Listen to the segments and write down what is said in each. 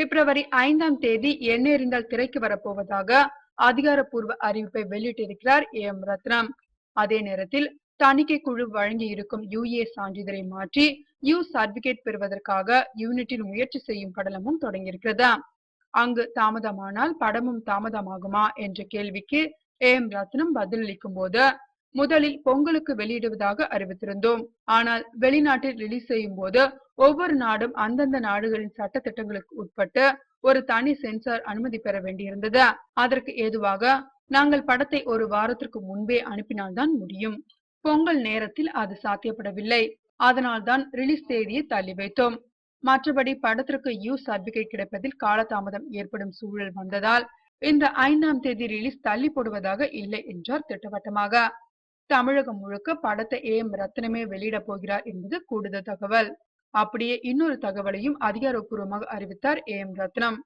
பிப்ரவரி 5ஆம் தேதி எண்ணெறிந்தால் திரைக்கு வரப்போவதாக அதிகாரப்பூர்வ அறிவிப்பை வெளியிட்டிருக்கிறார் ஏஎம் ரத்னம். அதே நேரத்தில் தணிக்கை குழு வழங்கி இருக்கும் யுஏ சான்றிதழை மாற்றி யூ சர்டிபிகேட் பெறுவதற்காக யூனிட்டில் முயற்சி செய்யும் படலமும் தொடங்கியிருக்கிறது. அங்கு தாமதமானால் படமும் தாமதமாகுமா என்ற கேள்விக்கு ஏஎம் ரத்னம் பதிலளிக்கும் போது, முதலில் பொங்கலுக்கு வெளியிடுவதாக அறிவித்திருந்தோம். ஆனால் வெளிநாட்டில் ரிலீஸ் செய்யும் போது ஒவ்வொரு நாடும் அந்தந்த நாடுகளின் சட்ட திட்டங்களுக்கு உட்பட்டு ஒரு தனி சென்சார் அனுமதி பெற வேண்டியிருந்தது. அதற்கு ஏதுவாக நாங்கள் படத்தை ஒரு வாரத்திற்கு முன்பே அனுப்பினால்தான் முடியும். பொங்கல் நேரத்தில் அது சாத்தியப்படவில்லை. அதனால்தான் ரிலீஸ் தேதியை தள்ளி வைத்தோம். மற்றபடி படத்திற்கு யூ சர்டிபிகேட் கிடைப்பதில் காலதாமதம் ஏற்படும் சூழல் வந்ததால் இந்த 5ஆம் தேதி ரிலீஸ் தள்ளி போடுவதாக இல்லை என்றார் திட்டவட்டமாக. தமிழகம் முழுக்க படத்தை ஏஎம் ரத்னமே வெளியிட போகிறார் என்பது கூடுதல் தகவல். அப்படியே இன்னொரு தகவலையும் அதிகாரப்பூர்வமாக அறிவித்தார் ஏஎம் ரத்னம்.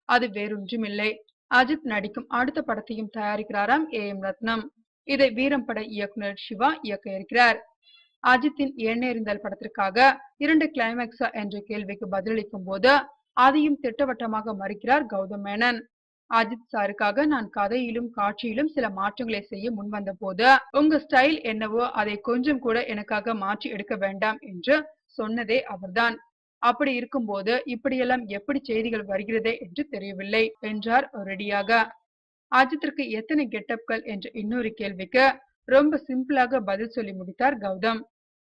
அது வேறொன்றுமில்லை, அஜித் நடிக்கும் அடுத்த படத்தையும் தயாரிக்கிறாராம் ஏஎம் ரத்னம். இதை வீரம் பட இயக்குனர் சிவா இயக்க இருக்கிறார். அஜித்தின் எண்ணெறிந்தால் படத்திற்காக 2 கிளைமேக்ஸா என்ற கேள்விக்கு பதிலளிக்கும் போது அதையும் திட்டவட்டமாக மறுக்கிறார் கௌதம் மேனன். அஜித் சாருக்காக நான் கதையிலும் காட்சியிலும் சில மாற்றங்களை செய்ய முன்வந்த போது உங்க ஸ்டைல் என்னவோ அதை கொஞ்சம் கூட எனக்காக மாற்றி எடுக்க வேண்டாம் என்று சொன்னதே அவர்தான். அப்படி இருக்கும்போது இப்படியெல்லாம் எப்படி செய்திகள் வருகிறதே என்று தெரியவில்லை என்றார் ரெடியாக. அஜித்திற்கு எத்தனை கெட்டப்கள் என்ற இன்னொரு கேள்விக்கு ரொம்ப சிம்பிளாக பதில் சொல்லி முடித்தார் கௌதம்.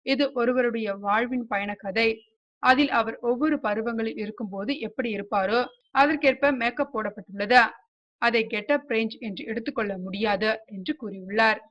இது ஒருவருடைய வாழ்வின் பயண கதை. அதில் அவர் ஒவ்வொரு பருவங்களில் இருக்கும் போது எப்படி இருப்பாரோ அதற்கேற்ப மேக்கப் போடப்பட்டுள்ளது. அதை கெட்டப் ரேஞ்ச் என்று எடுத்துக்கொள்ள முடியாது என்று கூறியுள்ளார்.